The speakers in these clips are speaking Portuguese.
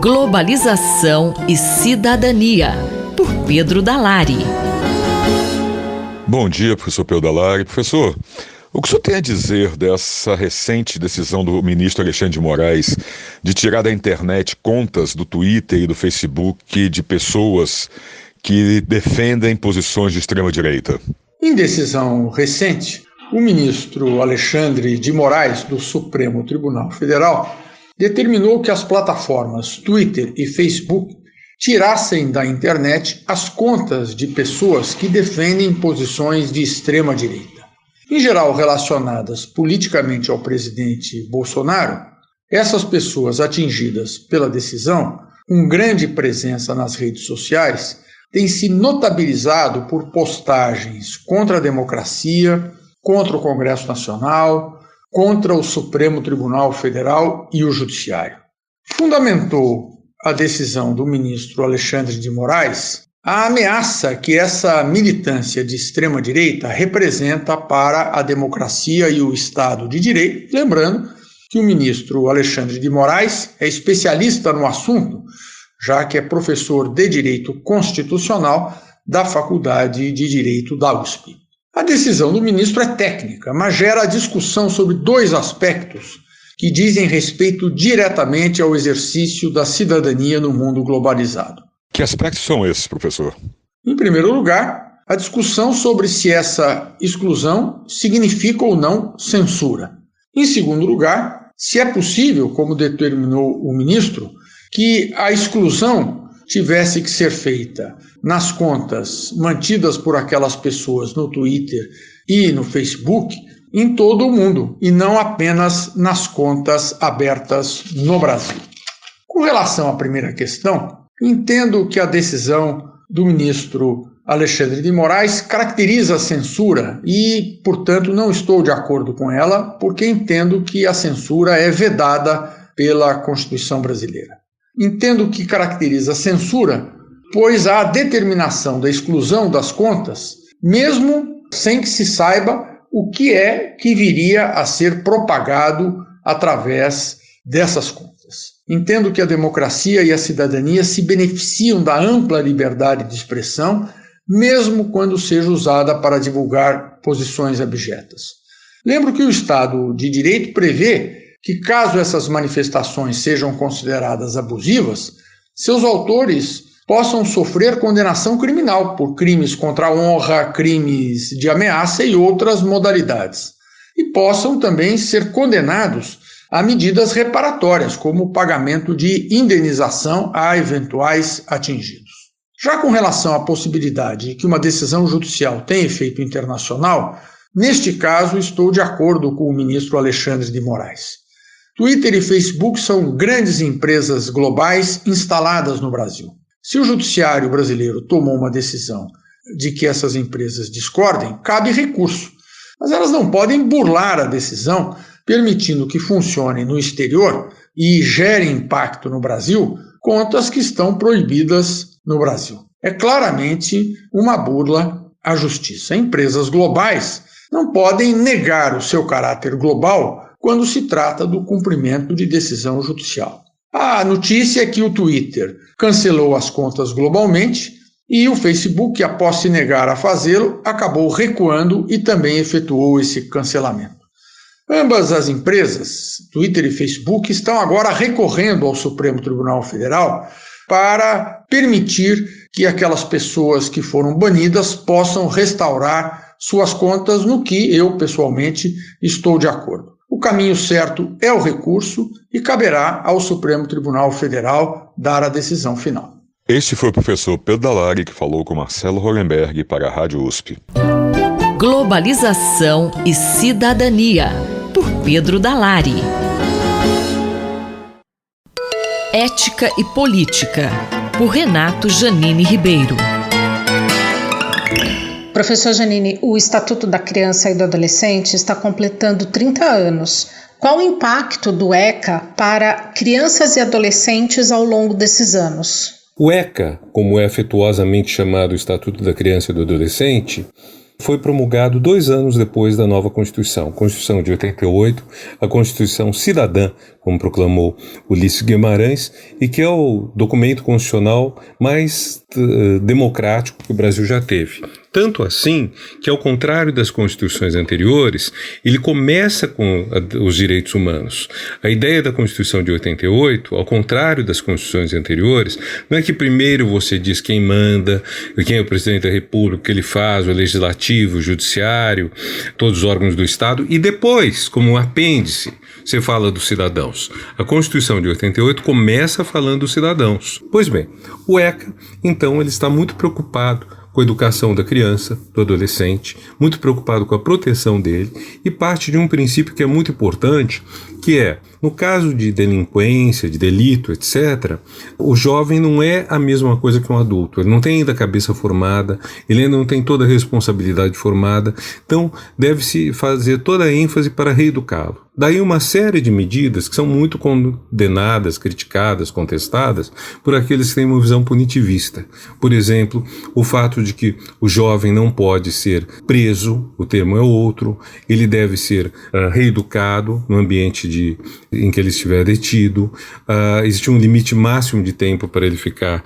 Globalização e Cidadania, por Pedro Dalari. Bom dia, professor Pedro Dalari. Professor, o que o senhor tem a dizer dessa recente decisão do ministro Alexandre de Moraes de tirar da internet contas do Twitter e do Facebook de pessoas que defendem posições de extrema-direita? Em decisão recente, o ministro Alexandre de Moraes, do Supremo Tribunal Federal, determinou que as plataformas Twitter e Facebook tirassem da internet as contas de pessoas que defendem posições de extrema-direita. Em geral relacionadas politicamente ao presidente Bolsonaro, essas pessoas atingidas pela decisão, com grande presença nas redes sociais, têm se notabilizado por postagens contra a democracia, contra o Congresso Nacional, contra o Supremo Tribunal Federal e o Judiciário. Fundamentou a decisão do ministro Alexandre de Moraes a ameaça que essa militância de extrema-direita representa para a democracia e o Estado de Direito, lembrando que o ministro Alexandre de Moraes é especialista no assunto, já que é professor de Direito Constitucional da Faculdade de Direito da USP. A decisão do ministro é técnica, mas gera discussão sobre dois aspectos que dizem respeito diretamente ao exercício da cidadania no mundo globalizado. Que aspectos são esses, professor? Em primeiro lugar, a discussão sobre se essa exclusão significa ou não censura. Em segundo lugar, se é possível, como determinou o ministro, que a exclusão tivesse que ser feita nas contas mantidas por aquelas pessoas no Twitter e no Facebook em todo o mundo, e não apenas nas contas abertas no Brasil. Com relação à primeira questão, entendo que a decisão do ministro Alexandre de Moraes caracteriza a censura e, portanto, não estou de acordo com ela, porque entendo que a censura é vedada pela Constituição brasileira. Entendo que caracteriza a censura, pois há a determinação da exclusão das contas, mesmo sem que se saiba o que é que viria a ser propagado através dessas contas. Entendo que a democracia e a cidadania se beneficiam da ampla liberdade de expressão, mesmo quando seja usada para divulgar posições abjetas. Lembro que o Estado de Direito prevê que, caso essas manifestações sejam consideradas abusivas, seus autores possam sofrer condenação criminal por crimes contra a honra, crimes de ameaça e outras modalidades, e possam também ser condenados a medidas reparatórias, como o pagamento de indenização a eventuais atingidos. Já com relação à possibilidade de que uma decisão judicial tenha efeito internacional, neste caso estou de acordo com o ministro Alexandre de Moraes. Twitter e Facebook são grandes empresas globais instaladas no Brasil. Se o judiciário brasileiro tomou uma decisão de que essas empresas discordem, cabe recurso. Mas elas não podem burlar a decisão, permitindo que funcionem no exterior e gerem impacto no Brasil contas que estão proibidas no Brasil. É claramente uma burla à justiça. Empresas globais não podem negar o seu caráter global quando se trata do cumprimento de decisão judicial. A notícia é que o Twitter cancelou as contas globalmente e o Facebook, após se negar a fazê-lo, acabou recuando e também efetuou esse cancelamento. Ambas as empresas, Twitter e Facebook, estão agora recorrendo ao Supremo Tribunal Federal para permitir que aquelas pessoas que foram banidas possam restaurar suas contas, no que eu, pessoalmente, estou de acordo. O caminho certo é o recurso e caberá ao Supremo Tribunal Federal dar a decisão final. Este foi o professor Pedro Dalari, que falou com Marcelo Hollenberg para a Rádio USP. Globalização e Cidadania, por Pedro Dalari. Ética e Política, por Renato Janine Ribeiro. Professor Janine, o Estatuto da Criança e do Adolescente está completando 30 anos. Qual o impacto do ECA para crianças e adolescentes ao longo desses anos? O ECA, como é afetuosamente chamado o Estatuto da Criança e do Adolescente, foi promulgado 2 anos depois da nova Constituição, a Constituição de 88, a Constituição Cidadã, como proclamou Ulisses Guimarães, e que é o documento constitucional mais democrático que o Brasil já teve. Tanto assim que, ao contrário das constituições anteriores, ele começa com os direitos humanos. A ideia da Constituição de 88, ao contrário das constituições anteriores, não é que primeiro você diz quem manda, quem é o presidente da República, o que ele faz, o legislativo, o judiciário, todos os órgãos do Estado, e depois, como um apêndice, você fala dos cidadãos. A Constituição de 88 começa falando dos cidadãos. Pois bem, o ECA, então, ele está muito preocupado com a educação da criança, do adolescente, muito preocupado com a proteção dele, e parte de um princípio que é muito importante, que é, no caso de delinquência, de delito, etc., o jovem não é a mesma coisa que um adulto. Ele não tem ainda a cabeça formada, ele ainda não tem toda a responsabilidade formada, então deve-se fazer toda a ênfase para reeducá-lo. Daí uma série de medidas que são muito condenadas, criticadas, contestadas por aqueles que têm uma visão punitivista. Por exemplo, o fato de que o jovem não pode ser preso, o termo é outro, ele deve ser reeducado no ambiente em que ele estiver detido, existe um limite máximo de tempo para ele ficar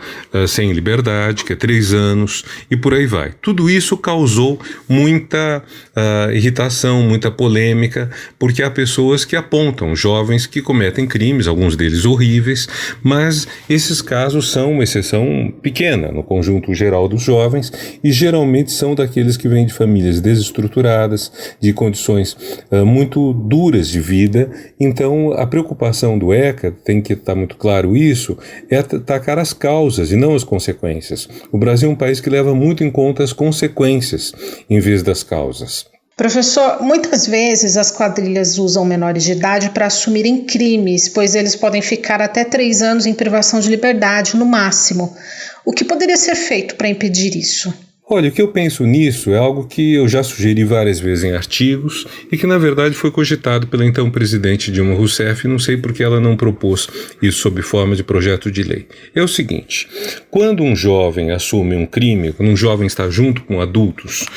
sem liberdade, que é 3 anos, e por aí vai. Tudo isso causou muita irritação, muita polêmica, porque há pessoas que apontam jovens que cometem crimes, alguns deles horríveis, mas esses casos são uma exceção pequena no conjunto geral dos jovens e geralmente são daqueles que vêm de famílias desestruturadas, de condições muito duras de vida. Então, a preocupação do ECA, tem que estar muito claro isso, é atacar as causas e não as consequências. O Brasil é um país que leva muito em conta as consequências em vez das causas. Professor, muitas vezes as quadrilhas usam menores de idade para assumirem crimes, pois eles podem ficar até 3 anos em privação de liberdade, no máximo. O que poderia ser feito para impedir isso? Olha, o que eu penso nisso é algo que eu já sugeri várias vezes em artigos e que, na verdade, foi cogitado pela então presidente Dilma Rousseff, e não sei por que ela não propôs isso sob forma de projeto de lei. É o seguinte, quando um jovem assume um crime, quando um jovem está junto com adultos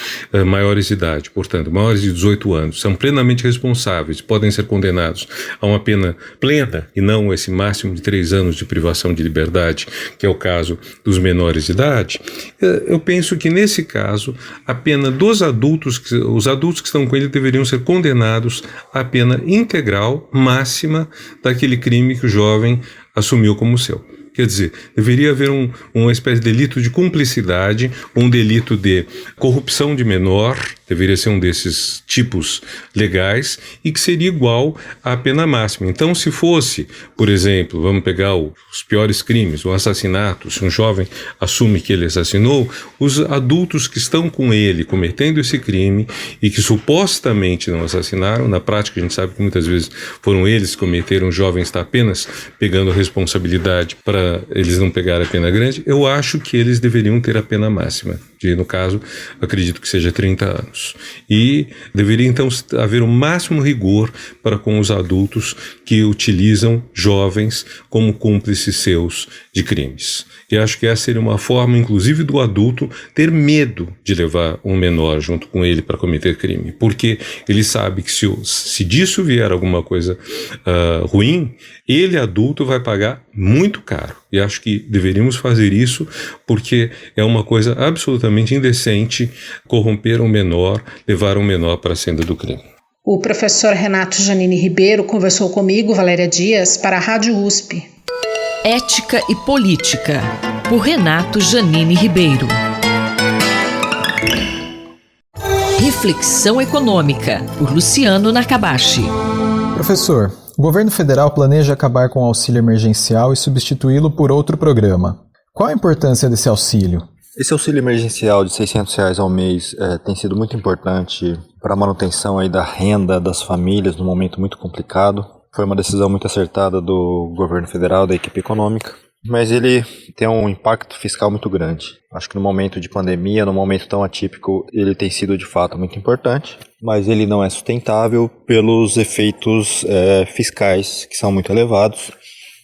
maiores de idade, portanto, maiores de 18 anos, são plenamente responsáveis, podem ser condenados a uma pena plena e não esse máximo de 3 anos de privação de liberdade, que é o caso dos menores de idade, eu penso que nesse caso, a pena dos adultos, os adultos que estão com ele deveriam ser condenados à pena integral, máxima, daquele crime que o jovem assumiu como seu. Quer dizer, deveria haver uma espécie de delito de cumplicidade, um delito de corrupção de menor, deveria ser um desses tipos legais, e que seria igual à pena máxima. Então, se fosse, por exemplo, vamos pegar os piores crimes, o assassinato, se um jovem assume que ele assassinou, os adultos que estão com ele cometendo esse crime e que supostamente não assassinaram, na prática a gente sabe que muitas vezes foram eles que cometeram, o jovem está apenas pegando a responsabilidade para eles não pegarem a pena grande, eu acho que eles deveriam ter a pena máxima, que no caso acredito que seja 30 anos. E deveria então haver o máximo rigor para com os adultos que utilizam jovens como cúmplices seus de crimes. E acho que essa seria uma forma, inclusive, do adulto ter medo de levar um menor junto com ele para cometer crime, porque ele sabe que se disso vier alguma coisa ruim, ele, adulto, vai pagar muito caro. E acho que deveríamos fazer isso porque é uma coisa absolutamente indecente corromper um menor, levar um menor para a senda do crime. O professor Renato Janine Ribeiro conversou comigo, Valéria Dias, para a Rádio USP. Ética e Política, por Renato Janine Ribeiro. Reflexão Econômica, por Luciano Nakabashi. Professor, o governo federal planeja acabar com o auxílio emergencial e substituí-lo por outro programa. Qual a importância desse auxílio? Esse auxílio emergencial de R$600 ao mês tem sido muito importante para a manutenção aí da renda das famílias num momento muito complicado. Foi uma decisão muito acertada do governo federal, da equipe econômica, mas ele tem um impacto fiscal muito grande. Acho que no momento de pandemia, num momento tão atípico, ele tem sido de fato muito importante, mas ele não é sustentável pelos efeitos fiscais que são muito elevados.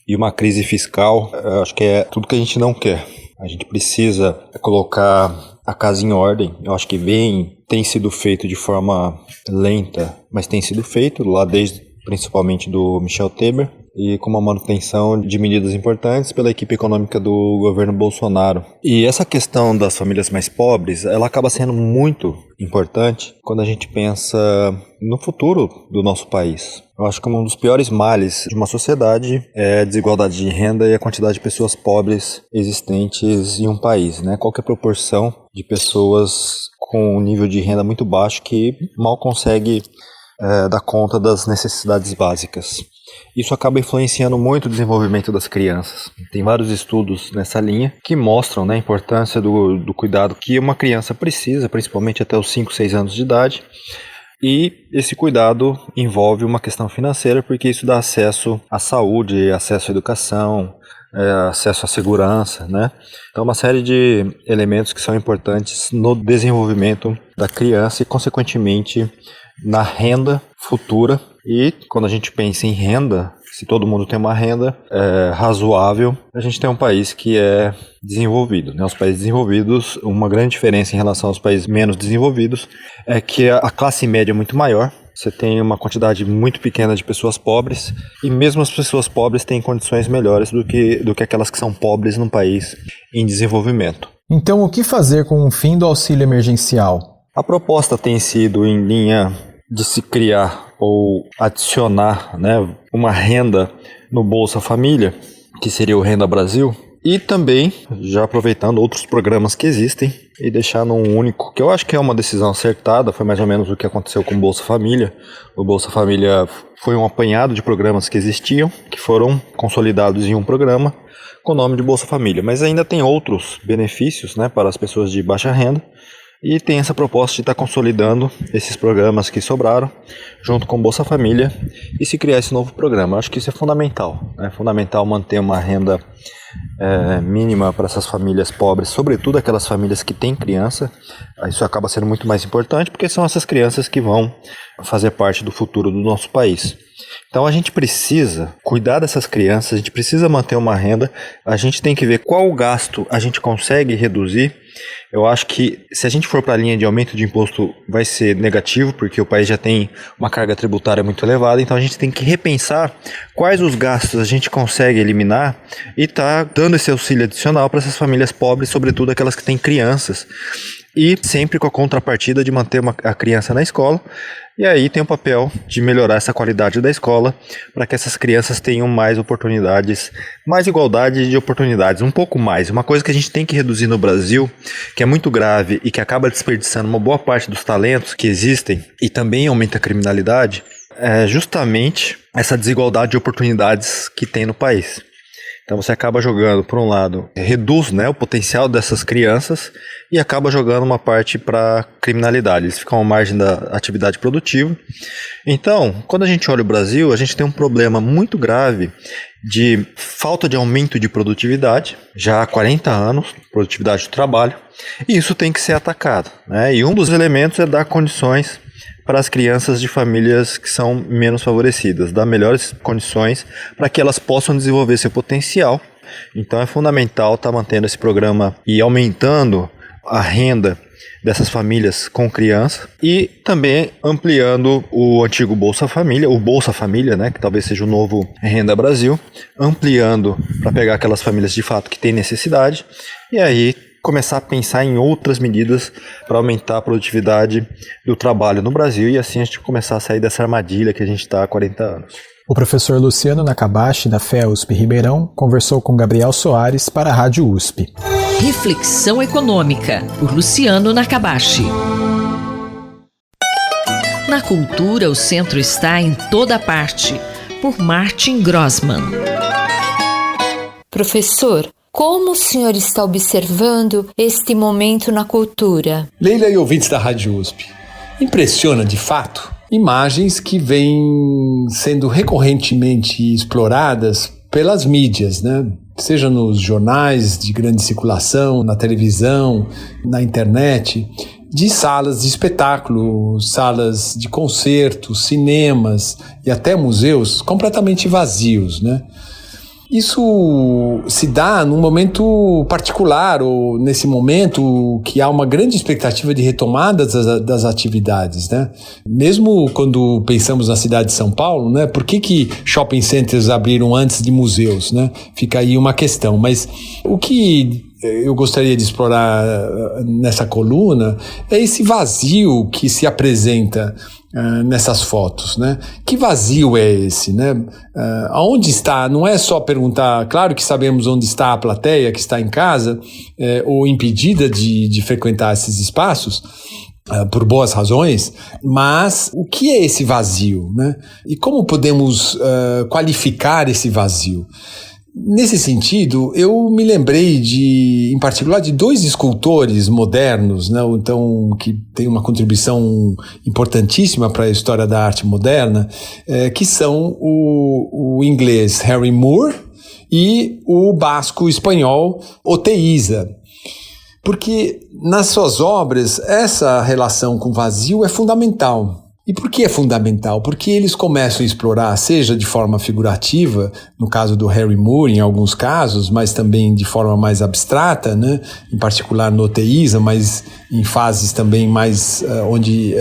E uma crise fiscal, acho que é tudo que a gente não quer. A gente precisa colocar a casa em ordem. Eu acho que bem tem sido feito de forma lenta, mas tem sido feito lá desde principalmente do Michel Temer, e com uma manutenção de medidas importantes pela equipe econômica do governo Bolsonaro. E essa questão das famílias mais pobres, ela acaba sendo muito importante quando a gente pensa no futuro do nosso país. Eu acho que um dos piores males de uma sociedade é a desigualdade de renda e a quantidade de pessoas pobres existentes em um país, né? Qualquer proporção de pessoas com um nível de renda muito baixo que mal consegue dar conta das necessidades básicas. Isso acaba influenciando muito o desenvolvimento das crianças. Tem vários estudos nessa linha que mostram, né, a importância do cuidado que uma criança precisa, principalmente até os 5, 6 anos de idade. E esse cuidado envolve uma questão financeira, porque isso dá acesso à saúde, acesso à educação, acesso à segurança, né? Então, uma série de elementos que são importantes no desenvolvimento da criança e, consequentemente, na renda futura. E quando a gente pensa em renda, se todo mundo tem uma renda razoável, a gente tem um país que é desenvolvido, né? Os países desenvolvidos, uma grande diferença em relação aos países menos desenvolvidos é que a classe média é muito maior. Você tem uma quantidade muito pequena de pessoas pobres, e mesmo as pessoas pobres têm condições melhores do que aquelas que são pobres num país em desenvolvimento. Então, o que fazer com o fim do auxílio emergencial? A proposta tem sido em linha de se criar ou adicionar, né, uma renda no Bolsa Família, que seria o Renda Brasil, e também, já aproveitando outros programas que existem, e deixar num único, que eu acho que é uma decisão acertada, foi mais ou menos o que aconteceu com o Bolsa Família. O Bolsa Família foi um apanhado de programas que existiam, que foram consolidados em um programa com o nome de Bolsa Família, mas ainda tem outros benefícios, né, para as pessoas de baixa renda, e tem essa proposta de estar consolidando esses programas que sobraram, junto com o Bolsa Família, e se criar esse novo programa. Eu acho que isso é fundamental. É fundamental manter uma renda mínima para essas famílias pobres, sobretudo aquelas famílias que têm criança. Isso acaba sendo muito mais importante, porque são essas crianças que vão fazer parte do futuro do nosso país. Então a gente precisa cuidar dessas crianças, a gente precisa manter uma renda, a gente tem que ver qual gasto a gente consegue reduzir. Eu acho que se a gente for para a linha de aumento de imposto vai ser negativo, porque o país já tem uma carga tributária muito elevada, então a gente tem que repensar quais os gastos a gente consegue eliminar e tá dando esse auxílio adicional para essas famílias pobres, sobretudo aquelas que têm crianças, e sempre com a contrapartida de manter a criança na escola. E aí tem o papel de melhorar essa qualidade da escola para que essas crianças tenham mais oportunidades, mais igualdade de oportunidades, um pouco mais. Uma coisa que a gente tem que reduzir no Brasil, que é muito grave e que acaba desperdiçando uma boa parte dos talentos que existem e também aumenta a criminalidade, é justamente essa desigualdade de oportunidades que tem no país. Então você acaba jogando, por um lado, reduz, né, o potencial dessas crianças e acaba jogando uma parte para criminalidade. Eles ficam à margem da atividade produtiva. Então, quando a gente olha o Brasil, a gente tem um problema muito grave de falta de aumento de produtividade, já há 40 anos, produtividade do trabalho, e isso tem que ser atacado, né? E um dos elementos é dar condições para as crianças de famílias que são menos favorecidas, dar melhores condições para que elas possam desenvolver seu potencial. Então é fundamental estar mantendo esse programa e aumentando a renda dessas famílias com criança e também ampliando o antigo Bolsa Família, né, que talvez seja o novo Renda Brasil, ampliando para pegar aquelas famílias de fato que têm necessidade e aí começar a pensar em outras medidas para aumentar a produtividade do trabalho no Brasil e assim a gente começar a sair dessa armadilha que a gente está há 40 anos. O professor Luciano Nakabashi, da FEA-USP Ribeirão, conversou com Gabriel Soares para a Rádio USP. Reflexão Econômica, por Luciano Nakabashi. Na cultura, o centro está em toda parte, por Martin Grossman. Professor, como o senhor está observando este momento na cultura? Leila e ouvintes da Rádio USP, impressiona de fato imagens que vêm sendo recorrentemente exploradas pelas mídias, né? Seja nos jornais de grande circulação, na televisão, na internet, de salas de espetáculo, salas de concertos, cinemas e até museus completamente vazios, né? Isso se dá num momento particular, ou nesse momento que há uma grande expectativa de retomada das atividades, né? Mesmo quando pensamos na cidade de São Paulo, né? Por que shopping centers abriram antes de museus, né? Fica aí uma questão. Mas o que eu gostaria de explorar nessa coluna é esse vazio que se apresenta nessas fotos, né? Que vazio é esse, né? Aonde está? Não é só perguntar, claro que sabemos onde está a plateia que está em casa ou impedida de frequentar esses espaços, por boas razões, mas o que é esse vazio, né? E como podemos qualificar esse vazio? Nesse sentido, eu me lembrei em particular, de dois escultores modernos, né, então, que têm uma contribuição importantíssima para a história da arte moderna, que são o inglês Harry Moore e o basco-espanhol Oteiza. Porque nas suas obras, essa relação com o vazio é fundamental. E por que é fundamental? Porque eles começam a explorar, seja de forma figurativa, no caso do Harry Moore, em alguns casos, mas também de forma mais abstrata, né? Em particular no Oteiza, mas em fases também mais onde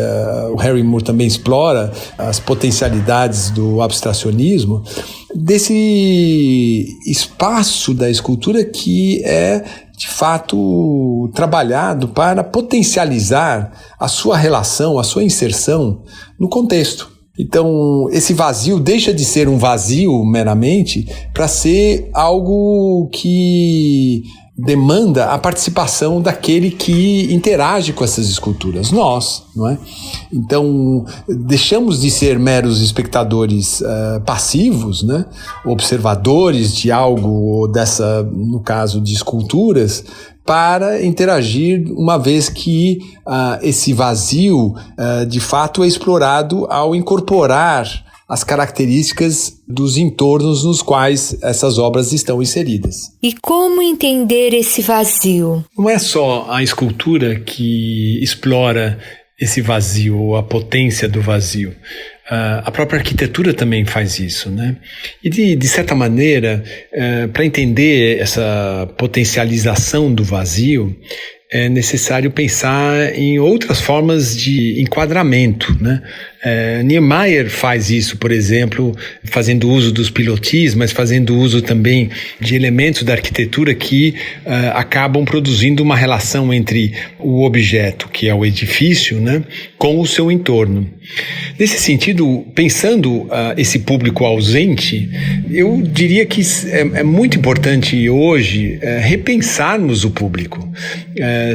o Harry Moore também explora as potencialidades do abstracionismo, desse espaço da escultura que é de fato trabalhado para potencializar a sua relação, a sua inserção no contexto. Então, esse vazio deixa de ser um vazio meramente para ser algo que demanda a participação daquele que interage com essas esculturas, nós, não é? Então, deixamos de ser meros espectadores passivos, né? Observadores de algo no caso de esculturas, para interagir, uma vez que esse vazio de fato é explorado ao incorporar as características dos entornos nos quais essas obras estão inseridas. E como entender esse vazio? Não é só a escultura que explora esse vazio, ou a potência do vazio. A própria arquitetura também faz isso, né? E de certa maneira, para entender essa potencialização do vazio, é necessário pensar em outras formas de enquadramento, né? Niemeyer faz isso, por exemplo, fazendo uso dos pilotis, mas fazendo uso também de elementos da arquitetura que acabam produzindo uma relação entre o objeto, que é o edifício, né, com o seu entorno. Nesse sentido, pensando esse público ausente, eu diria que é muito importante hoje repensarmos o público,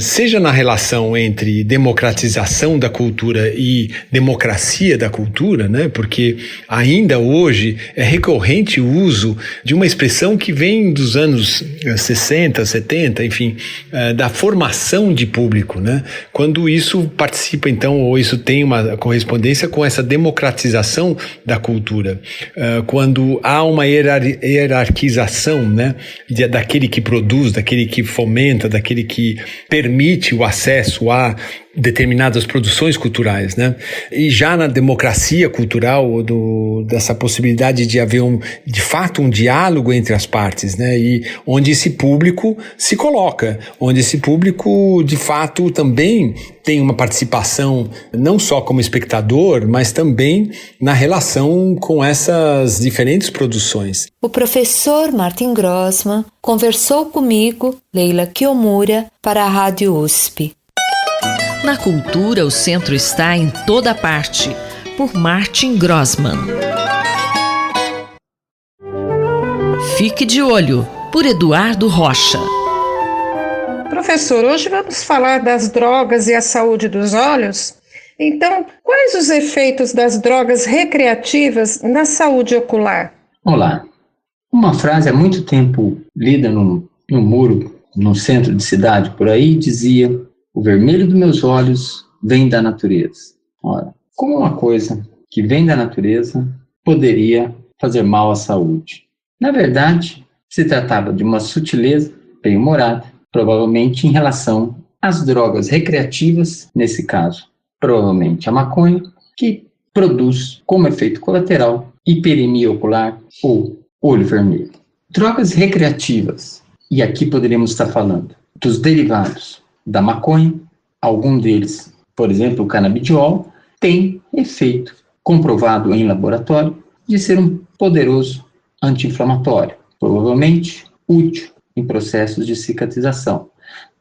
seja na relação entre democratização da cultura e democracia da cultura, né? Porque ainda hoje é recorrente o uso de uma expressão que vem dos anos 60, 70, enfim, da formação de público, né? Quando isso participa, então, ou isso tem uma correspondência com essa democratização da cultura, quando há uma hierarquização, né? Daquele que produz, daquele que fomenta, daquele que permite o acesso a determinadas produções culturais, né? E já na democracia cultural, dessa possibilidade de haver de fato um diálogo entre as partes, né? E onde esse público se coloca, onde esse público de fato também tem uma participação não só como espectador, mas também na relação com essas diferentes produções. O professor Martin Grossmann conversou comigo, Leila Kiyomura, para a Rádio USP. Na cultura, o centro está em toda parte, por Martin Grossmann. Fique de olho, por Eduardo Rocha. Professor, hoje vamos falar das drogas e a saúde dos olhos. Então, quais os efeitos das drogas recreativas na saúde ocular? Olá. Uma frase há muito tempo lida no muro, no centro de cidade por aí, dizia: o vermelho dos meus olhos vem da natureza. Ora, como uma coisa que vem da natureza poderia fazer mal à saúde? Na verdade, se tratava de uma sutileza bem-humorada, provavelmente em relação às drogas recreativas, nesse caso, provavelmente a maconha, que produz como efeito colateral hiperemia ocular ou olho vermelho. Drogas recreativas, e aqui poderíamos estar falando dos derivados da maconha, algum deles, por exemplo, o canabidiol, tem efeito comprovado em laboratório de ser um poderoso anti-inflamatório, provavelmente útil em processos de cicatrização.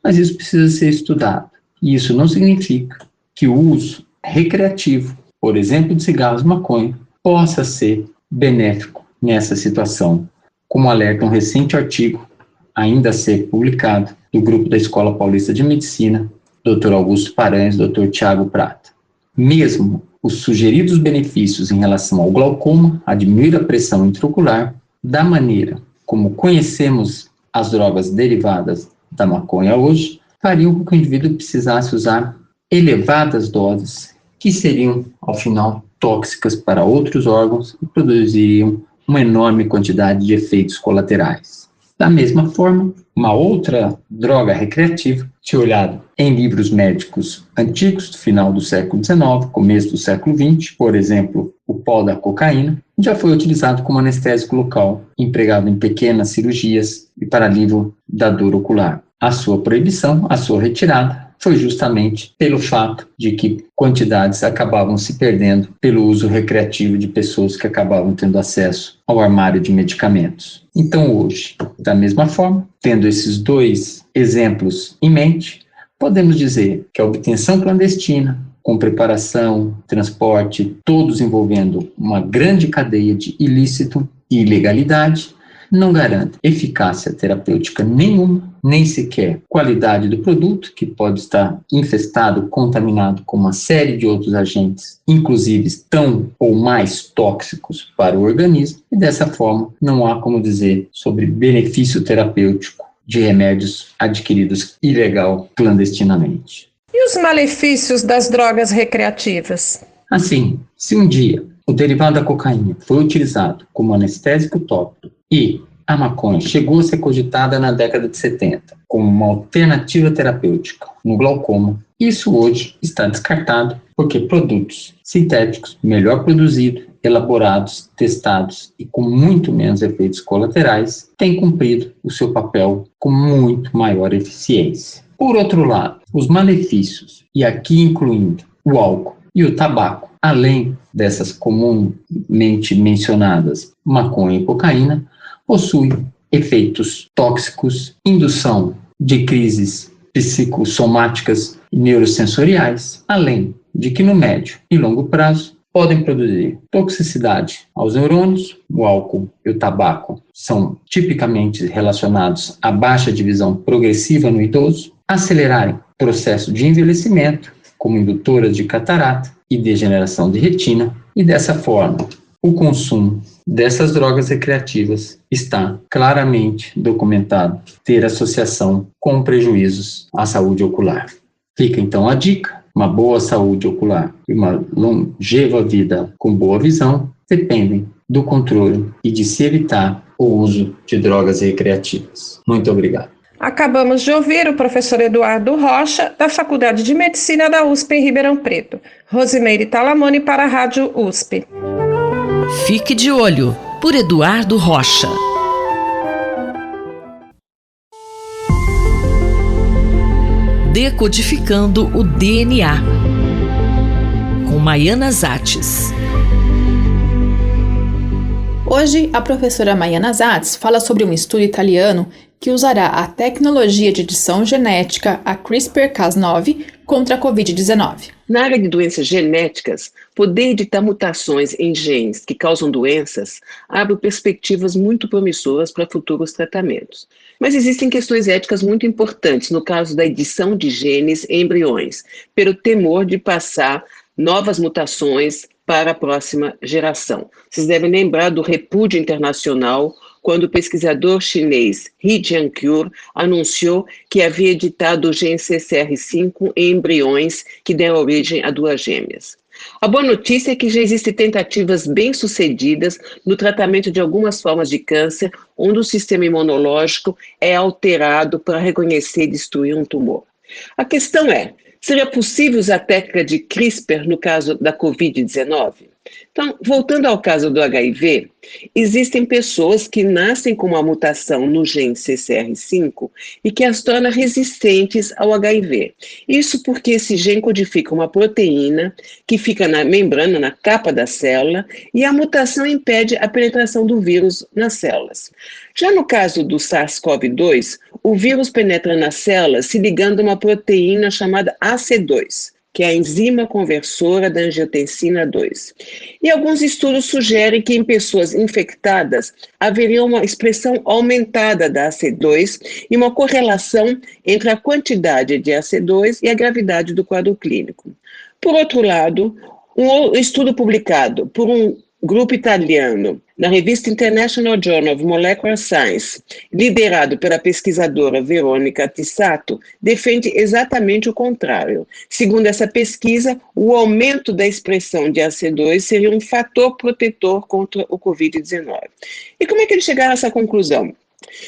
Mas isso precisa ser estudado. E isso não significa que o uso recreativo, por exemplo, de cigarros de maconha, possa ser benéfico nessa situação, como alerta um recente artigo, ainda a ser publicado, do grupo da Escola Paulista de Medicina, Dr. Augusto Paranhos, Dr. Tiago Prata. Mesmo os sugeridos benefícios em relação ao glaucoma, a diminuir a pressão intraocular, da maneira como conhecemos as drogas derivadas da maconha hoje, fariam com que o indivíduo precisasse usar elevadas doses, que seriam, ao final, tóxicas para outros órgãos e produziriam uma enorme quantidade de efeitos colaterais. Da mesma forma, uma outra droga recreativa, se olhado em livros médicos antigos, do final do século XIX, começo do século XX, por exemplo, o pó da cocaína, já foi utilizado como anestésico local, empregado em pequenas cirurgias e para alívio da dor ocular. A sua proibição, a sua retirada, foi justamente pelo fato de que quantidades acabavam se perdendo pelo uso recreativo de pessoas que acabavam tendo acesso ao armário de medicamentos. Então hoje, da mesma forma, tendo esses dois exemplos em mente, podemos dizer que a obtenção clandestina, com preparação, transporte, todos envolvendo uma grande cadeia de ilícito e ilegalidade, não garante eficácia terapêutica nenhuma, nem sequer qualidade do produto, que pode estar infestado, contaminado com uma série de outros agentes, inclusive tão ou mais tóxicos para o organismo, e dessa forma não há como dizer sobre benefício terapêutico de remédios adquiridos ilegal, clandestinamente. E os malefícios das drogas recreativas? Assim, se um dia o derivado da cocaína foi utilizado como anestésico tópico e a maconha chegou a ser cogitada na década de 70 como uma alternativa terapêutica no glaucoma, isso hoje está descartado porque produtos sintéticos, melhor produzidos, elaborados, testados e com muito menos efeitos colaterais, têm cumprido o seu papel com muito maior eficiência. Por outro lado, os malefícios, e aqui incluindo o álcool e o tabaco, além dessas comumente mencionadas maconha e cocaína, possuem efeitos tóxicos, indução de crises psicossomáticas e neurosensoriais, além de que no médio e longo prazo podem produzir toxicidade aos neurônios. O álcool e o tabaco são tipicamente relacionados à baixa divisão progressiva no idoso, acelerarem o processo de envelhecimento, como indutoras de catarata e degeneração de retina, e dessa forma o consumo dessas drogas recreativas está claramente documentado ter associação com prejuízos à saúde ocular. Fica então a dica: uma boa saúde ocular e uma longeva vida com boa visão dependem do controle e de se evitar o uso de drogas recreativas. Muito obrigado. Acabamos de ouvir o professor Eduardo Rocha, da Faculdade de Medicina da USP em Ribeirão Preto. Rosimeire Talamone para a Rádio USP. Fique de olho, por Eduardo Rocha. Decodificando o DNA, com Maiana Zates. Hoje, a professora Maiana Zates fala sobre um estudo italiano que usará a tecnologia de edição genética, a CRISPR-Cas9, contra a Covid-19. Na área de doenças genéticas, poder editar mutações em genes que causam doenças abre perspectivas muito promissoras para futuros tratamentos. Mas existem questões éticas muito importantes no caso da edição de genes em embriões, pelo temor de passar novas mutações para a próxima geração. Vocês devem lembrar do repúdio internacional quando o pesquisador chinês He Jiankui anunciou que havia editado o gene CCR5 em embriões que deram origem a duas gêmeas. A boa notícia é que já existem tentativas bem-sucedidas no tratamento de algumas formas de câncer, onde o sistema imunológico é alterado para reconhecer e destruir um tumor. A questão é, Seria possível usar a técnica de CRISPR no caso da Covid-19? Então, voltando ao caso do HIV, existem pessoas que nascem com uma mutação no gene CCR5 e que as torna resistentes ao HIV. Isso porque esse gene codifica uma proteína que fica na membrana, na capa da célula, e a mutação impede a penetração do vírus nas células. Já no caso do SARS-CoV-2, o vírus penetra nas células se ligando a uma proteína chamada AC2, que é a enzima conversora da angiotensina 2. E alguns estudos sugerem que em pessoas infectadas haveria uma expressão aumentada da AC2 e uma correlação entre a quantidade de AC2 e a gravidade do quadro clínico. Por outro lado, um estudo publicado por um grupo italiano na revista International Journal of Molecular Science, liderado pela pesquisadora Veronica Tissato, defende exatamente o contrário. Segundo essa pesquisa, o aumento da expressão de AC2 seria um fator protetor contra o Covid-19. E como é que eles chegaram a essa conclusão?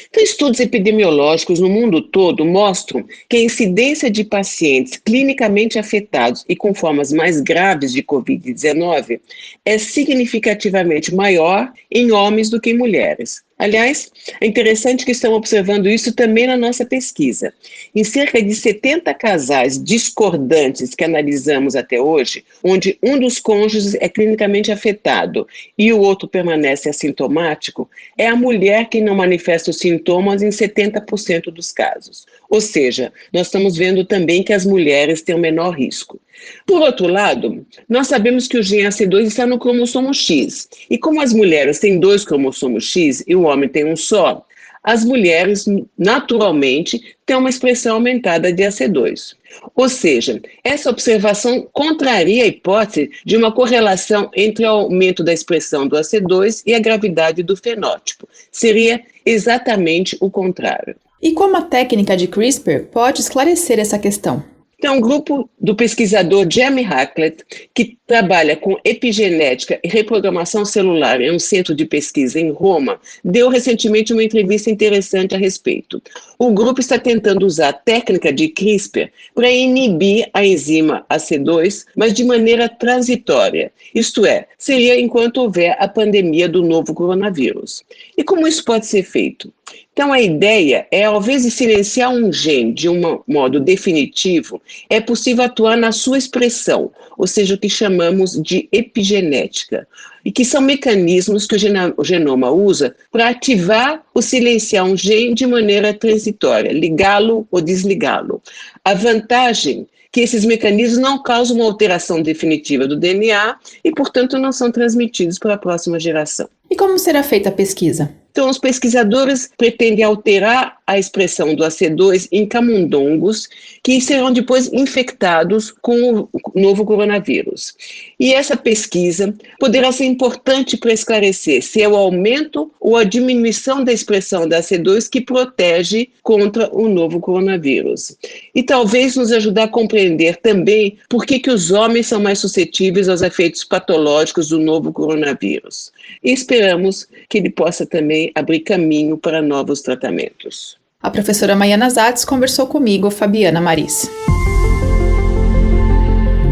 Então, estudos epidemiológicos no mundo todo mostram que a incidência de pacientes clinicamente afetados e com formas mais graves de Covid-19 é significativamente maior em homens do que em mulheres. Aliás, é interessante que estamos observando isso também na nossa pesquisa. Em cerca de 70 casais discordantes que analisamos até hoje, onde um dos cônjuges é clinicamente afetado e o outro permanece assintomático, é a mulher que não manifesta os sintomas em 70% dos casos. Ou seja, nós estamos vendo também que as mulheres têm o menor risco. Por outro lado, nós sabemos que o gene AC2 está no cromossomo X. E como as mulheres têm 2 cromossomos X e o homem tem um só, as mulheres, naturalmente, têm uma expressão aumentada de AC2. Ou seja, essa observação contraria a hipótese de uma correlação entre o aumento da expressão do AC2 e a gravidade do fenótipo. Seria exatamente o contrário. E como a técnica de CRISPR pode esclarecer essa questão? Então, um grupo do pesquisador Jamie Hacklett, que trabalha com epigenética e reprogramação celular em um centro de pesquisa em Roma, deu recentemente uma entrevista interessante a respeito. O grupo está tentando usar a técnica de CRISPR para inibir a enzima AC2, mas de maneira transitória. Isto é, seria enquanto houver a pandemia do novo coronavírus. E como isso pode ser feito? Então, a ideia é, ao invés de silenciar um gene de um modo definitivo, é possível atuar na sua expressão, ou seja, o que chamamos de epigenética, e que são mecanismos que o genoma usa para ativar ou silenciar um gene de maneira transitória, ligá-lo ou desligá-lo. A vantagem é que esses mecanismos não causam uma alteração definitiva do DNA e, portanto, não são transmitidos para a próxima geração. E como será feita a pesquisa? Então, os pesquisadores pretendem alterar a expressão do AC2 em camundongos, que serão depois infectados com o novo coronavírus. E essa pesquisa poderá ser importante para esclarecer se é o aumento ou a diminuição da expressão da AC2 que protege contra o novo coronavírus. E talvez nos ajudar a compreender também por que os homens são mais suscetíveis aos efeitos patológicos do novo coronavírus. E esperamos que ele possa também abrir caminho para novos tratamentos. A professora Maiana Zatz conversou comigo, Fabiana Maris.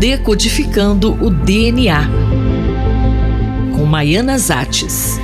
Decodificando o DNA, com Maiana Zatz.